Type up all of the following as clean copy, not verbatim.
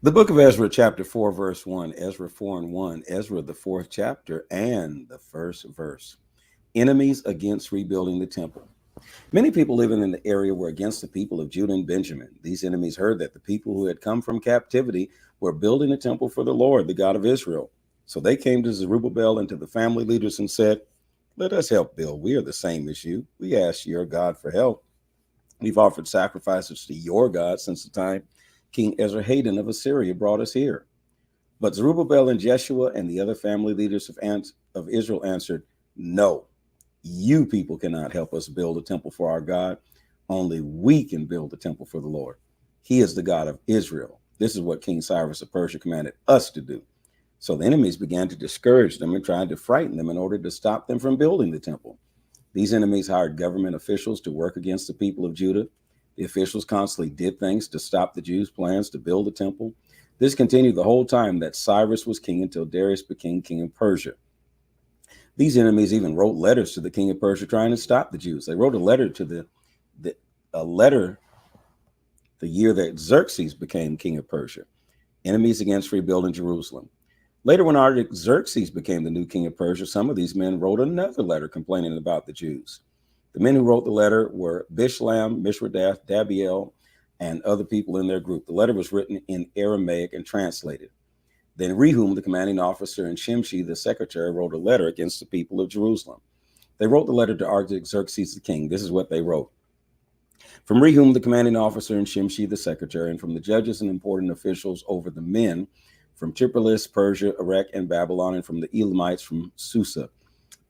The book of Ezra, chapter 4, verse 1, Ezra 4 and 1, Ezra, the fourth chapter, and the first verse. Enemies against rebuilding the temple. Many people living in the area were against the people of Judah and Benjamin. These enemies heard that the people who had come from captivity were building a temple for the Lord, the God of Israel. So they came to Zerubbabel and to the family leaders and said, "Let us help build. We are the same as you. We asked your God for help. We've offered sacrifices to your God since the time King Esarhaddon of Assyria brought us here." But Zerubbabel and Jeshua and the other family leaders of Israel answered, "No, you people cannot help us build a temple for our God. Only we can build a temple for the Lord. He is the God of Israel. This is what King Cyrus of Persia commanded us to do." So the enemies began to discourage them and tried to frighten them in order to stop them from building the temple. These enemies hired government officials to work against the people of Judah. The officials constantly did things to stop the Jews' plans to build the temple. This continued the whole time that Cyrus was king until Darius became king of Persia. These enemies even wrote letters to the king of Persia trying to stop the Jews. They wrote a letter to a letter the year that Xerxes became king of Persia. Enemies against rebuilding Jerusalem. Later, when Artaxerxes became the new king of Persia, some of these men wrote another letter complaining about the Jews. The men who wrote the letter were Bishlam, Mishredath, Dabiel, and other people in their group. The letter was written in Aramaic and translated. Then Rehum, the commanding officer, and Shimshi, the secretary, wrote a letter against the people of Jerusalem. They wrote the letter to Artaxerxes the king. This is what they wrote. From Rehum, the commanding officer, and Shimshi, the secretary, and from the judges and important officials over the men, from Tirpolus, Persia, Erech, and Babylon, and from the Elamites from Susa,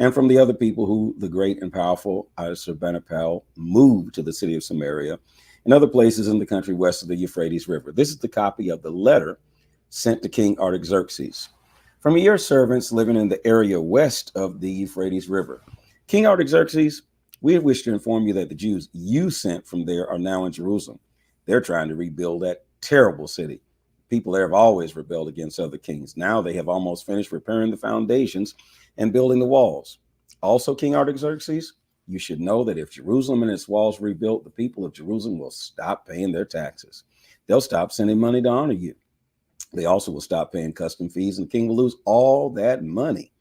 and from the other people who the great and powerful Ashurbanipal moved to the city of Samaria and other places in the country west of the Euphrates River. This is the copy of the letter sent to King Artaxerxes. From your servants living in the area west of the Euphrates River. King Artaxerxes, we wish to inform you that the Jews you sent from there are now in Jerusalem. They're trying to rebuild that terrible city. People there have always rebelled against other kings. Now they have almost finished repairing the foundations and building the walls. Also, King Artaxerxes, you should know that if Jerusalem and its walls rebuilt, the people of Jerusalem will stop paying their taxes. They'll stop sending money to honor you. They also will stop paying custom fees, and the king will lose all that money.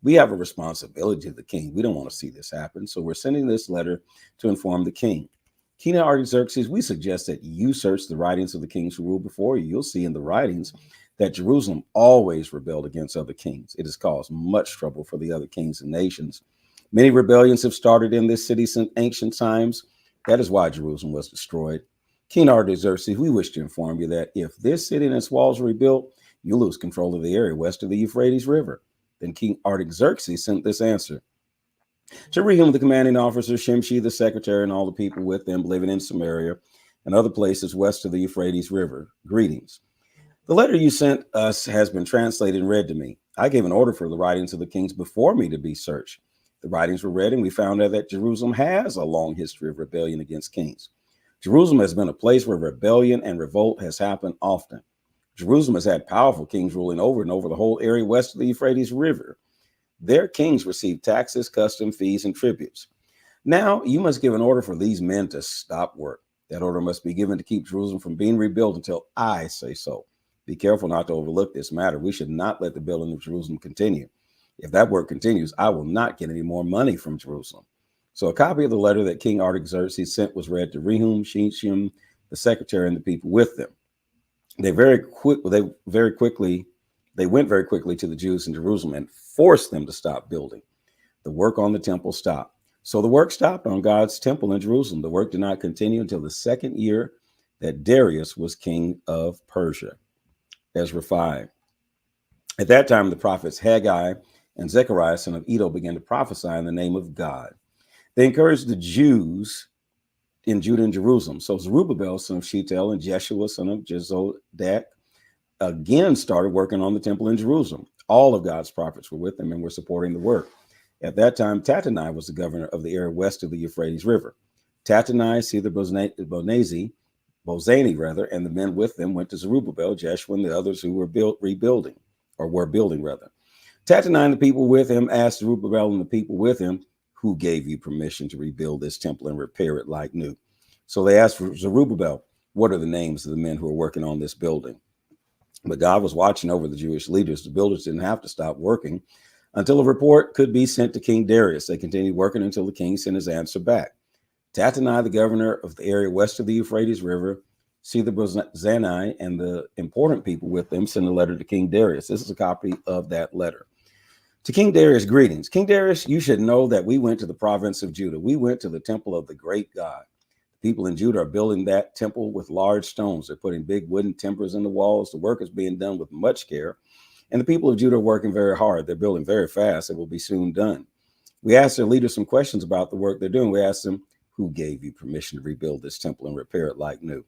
We have a responsibility to the king. We don't want to see this happen, so we're sending this letter to inform the king. King Artaxerxes, we suggest that you search the writings of the kings who ruled before you. You'll see in the writings that Jerusalem always rebelled against other kings. It has caused much trouble for the other kings and nations. Many rebellions have started in this city since ancient times. That is why Jerusalem was destroyed. King Artaxerxes, we wish to inform you that if this city and its walls are rebuilt, you lose control of the area west of the Euphrates River. Then King Artaxerxes sent this answer to Rehum, the commanding officer, Shimshi, the secretary, and all the people with them living in Samaria and other places west of the Euphrates River. Greetings. The letter you sent us has been translated and read to me. I gave an order for the writings of the kings before me to be searched. The writings were read, and we found out that Jerusalem has a long history of rebellion against kings. Jerusalem has been a place where rebellion and revolt has happened often. Jerusalem has had powerful kings ruling over and over the whole area west of the Euphrates River. Their kings received taxes, custom fees, and tributes. Now you must give an order for these men to stop work. That order must be given to keep Jerusalem from being rebuilt until I say so. Be careful not to overlook this matter. We should not let the building of Jerusalem continue. If that work continues, I will not get any more money from Jerusalem. So a copy of the letter that King Artaxerxes sent was read to Rehum, Shimshim, the secretary, and the people with them. They went very quickly to the Jews in Jerusalem and forced them to stop building. The work on the temple stopped. So the work stopped on God's temple in Jerusalem. The work did not continue until the second year that Darius was king of Persia. Ezra 5. At that time, the prophets Haggai and Zechariah, son of Iddo, began to prophesy in the name of God. They encouraged the Jews in Judah and Jerusalem. So Zerubbabel, son of Shealtiel, and Jeshua, son of Jozadak, again started working on the temple in Jerusalem. All of God's prophets were with them and were supporting the work. At that time, Tattenai was the governor of the area west of the Euphrates River. Tattenai, Caesar Bozani, and the men with them went to Zerubbabel, Jeshua, and the others who were building. Tattenai and the people with him asked Zerubbabel and the people with him, who gave you permission to rebuild this temple and repair it like new? So they asked for Zerubbabel, what are the names of the men who are working on this building? But God was watching over the Jewish leaders. The builders didn't have to stop working until a report could be sent to King Darius. They continued working until the king sent his answer back. Tattenai, the governor of the area west of the Euphrates River, Shethar-bozenai, and the important people with them sent a letter to King Darius. This is a copy of that letter. To King Darius, greetings. King Darius, you should know that we went to the province of Judah. We went to the temple of the great God. The people in Judah are building that temple with large stones. They're putting big wooden timbers in the walls. The work is being done with much care. And the people of Judah are working very hard. They're building very fast. It will be soon done. We asked their leaders some questions about the work they're doing. We asked them, who gave you permission to rebuild this temple and repair it like new?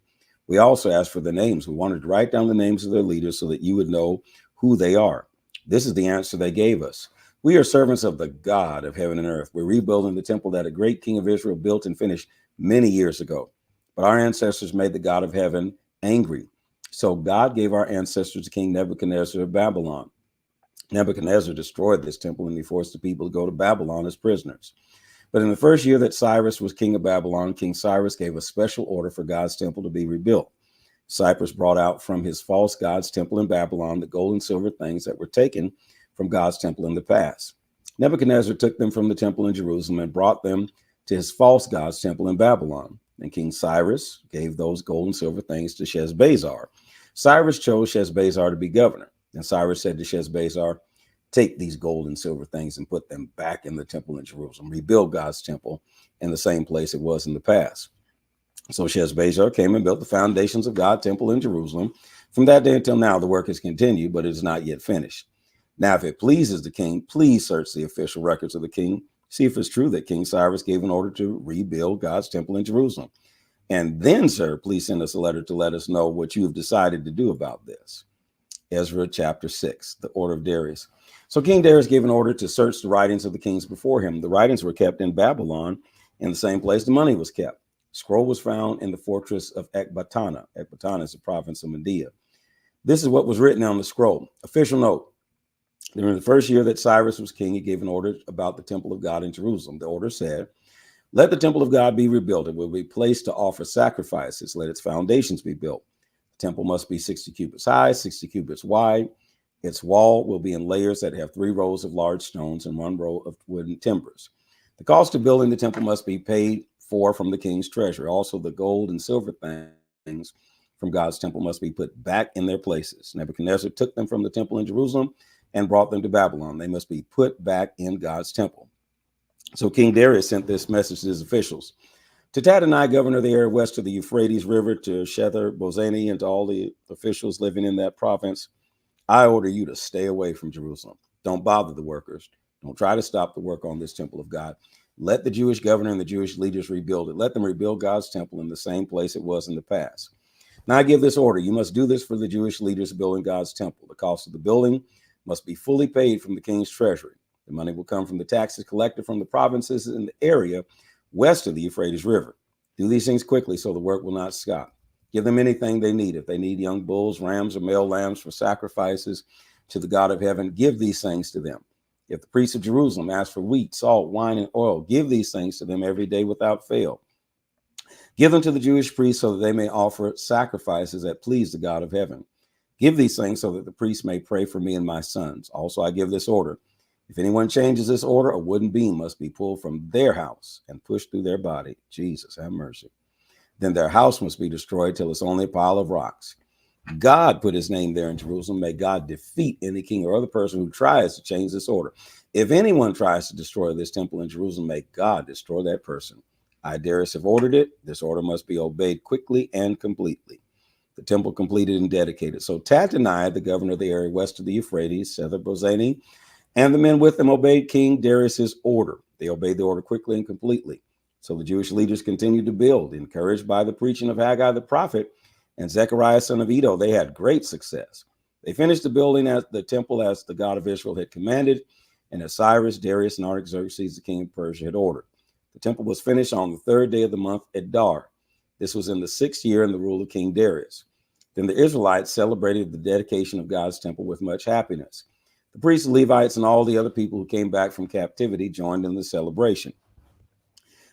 We also asked for the names. We wanted to write down the names of their leaders so that you would know who they are. This is the answer they gave us. We are servants of the God of heaven and earth. We're rebuilding the temple that a great king of Israel built and finished many years ago. But our ancestors made the God of heaven angry. So God gave our ancestors to King Nebuchadnezzar of Babylon. Nebuchadnezzar destroyed this temple and he forced the people to go to Babylon as prisoners. But in the first year that Cyrus was king of Babylon, King Cyrus gave a special order for God's temple to be rebuilt. Cyrus brought out from his false God's temple in Babylon the gold and silver things that were taken from God's temple in the past. Nebuchadnezzar took them from the temple in Jerusalem and brought them to his false God's temple in Babylon. And King Cyrus gave those gold and silver things to Sheshbazzar. Cyrus chose Sheshbazzar to be governor. And Cyrus said to Sheshbazzar, take these gold and silver things and put them back in the temple in Jerusalem. Rebuild God's temple in the same place it was in the past. So Sheshbazzar came and built the foundations of God's temple in Jerusalem. From that day until now, the work has continued, but it is not yet finished. Now, if it pleases the king, please search the official records of the king. See if it's true that King Cyrus gave an order to rebuild God's temple in Jerusalem. And then, sir, please send us a letter to let us know what you have decided to do about this. Ezra chapter 6, the order of Darius. So King Darius gave an order to search the writings of the kings before him. The writings were kept in Babylon, in the same place the money was kept. Scroll was found in the fortress of Ecbatana. Ecbatana is a province of Media. This is what was written on the scroll. Official note. During the first year that Cyrus was king, he gave an order about the temple of God in Jerusalem. The order said, let the temple of God be rebuilt. It will be placed to offer sacrifices. Let its foundations be built. The temple must be 60 cubits high, 60 cubits wide. Its wall will be in layers that have 3 rows of large stones and 1 row of wooden timbers. The cost of building the temple must be paid for from the king's treasury. Also, the gold and silver things from God's temple must be put back in their places. Nebuchadnezzar took them from the temple in Jerusalem and brought them to Babylon. They must be put back in God's temple. So King Darius sent this message to his officials. To Tattenai, governor of the area west of the Euphrates River, to Shethar-bozenai, and to all the officials living in that province, I order you to stay away from Jerusalem. Don't bother the workers. Don't try to stop the work on this temple of God. Let the Jewish governor and the Jewish leaders rebuild it. Let them rebuild God's temple in the same place it was in the past. Now I give this order. You must do this for the Jewish leaders building God's temple. The cost of the building must be fully paid from the king's treasury. The money will come from the taxes collected from the provinces in the area west of the Euphrates River. Do these things quickly so the work will not stop. Give them anything they need. If they need young bulls, rams, or male lambs for sacrifices to the God of heaven, give these things to them. If the priests of Jerusalem ask for wheat, salt, wine, and oil, give these things to them every day without fail. Give them to the Jewish priests so that they may offer sacrifices that please the God of heaven. Give these things so that the priests may pray for me and my sons. Also, I give this order. If anyone changes this order, a wooden beam must be pulled from their house and pushed through their body. Jesus, have mercy. Then their house must be destroyed till it's only a pile of rocks. God put his name there in Jerusalem. May God defeat any king or other person who tries to change this order. If anyone tries to destroy this temple in Jerusalem, may God destroy that person. I, Darius, have ordered it. This order must be obeyed quickly and completely. The temple completed and dedicated. So Tattenai, the governor of the area west of the Euphrates, Shethar-bozenai, and the men with them obeyed King Darius's order. They obeyed the order quickly and completely. So the Jewish leaders continued to build, encouraged by the preaching of Haggai the prophet and Zechariah son of Iddo. They had great success. They finished the building at the temple as the God of Israel had commanded, and as Cyrus, Darius, and Artaxerxes, the king of Persia, had ordered. The temple was finished on the 3rd day of the month Adar. This was in the 6th year in the rule of King Darius. Then the Israelites celebrated the dedication of God's temple with much happiness. The priests, Levites, and all the other people who came back from captivity joined in the celebration.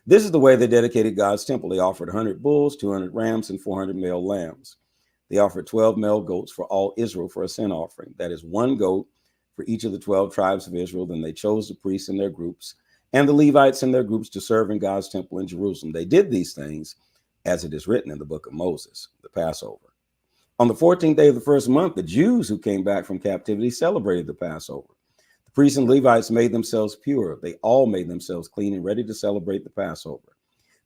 This is the way they dedicated God's temple. They offered 100 bulls, 200 rams, and 400 male lambs. They offered 12 male goats for all Israel for a sin offering. That is one goat for each of the 12 tribes of Israel. Then they chose the priests in their groups and the Levites in their groups to serve in God's temple in Jerusalem. They did these things as it is written in the book of Moses, the Passover. On the 14th day of the first month, the Jews who came back from captivity celebrated the Passover. The priests and Levites made themselves pure. They all made themselves clean and ready to celebrate the Passover.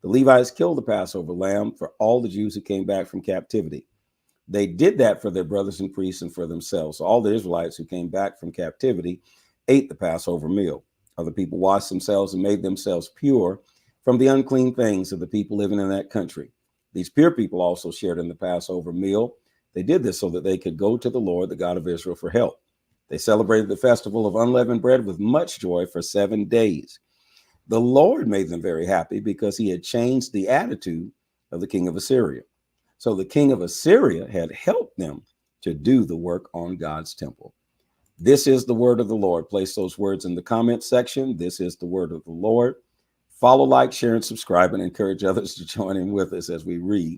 The Levites killed the Passover lamb for all the Jews who came back from captivity. They did that for their brothers and priests and for themselves. So all the Israelites who came back from captivity ate the Passover meal. Other people washed themselves and made themselves pure from the unclean things of the people living in that country. These pure people also shared in the Passover meal. They did this so that they could go to the Lord, the God of Israel, for help. They celebrated the festival of unleavened bread with much joy for 7 days. The Lord made them very happy because he had changed the attitude of the king of Assyria. So the king of Assyria had helped them to do the work on God's temple. This is the word of the Lord. Place those words in the comment section. This is the word of the Lord. Follow, like, share, and subscribe, and encourage others to join in with us as we read